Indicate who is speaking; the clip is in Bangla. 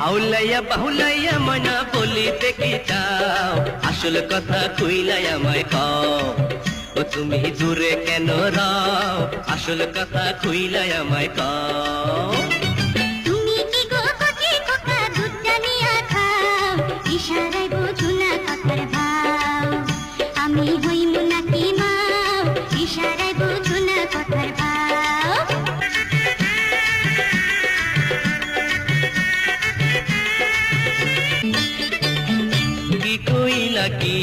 Speaker 1: আউলাইয়া বাহুলাইয়া ময়না বলিতে কি চাও, আসল কথা কইলাই আমায় কও। ও তুমি দূরে কেন রাও, আসল কথা কইলাই আমায় কও।
Speaker 2: তুমি কি গো কচি খোকা দুধ জানিয়া খাও, ইশারায় বোঝো না কথার ভাও। আমি হইমু নাকি মাও, ইশারায় বোঝো না কথার ভাও।
Speaker 1: কি কইলা কি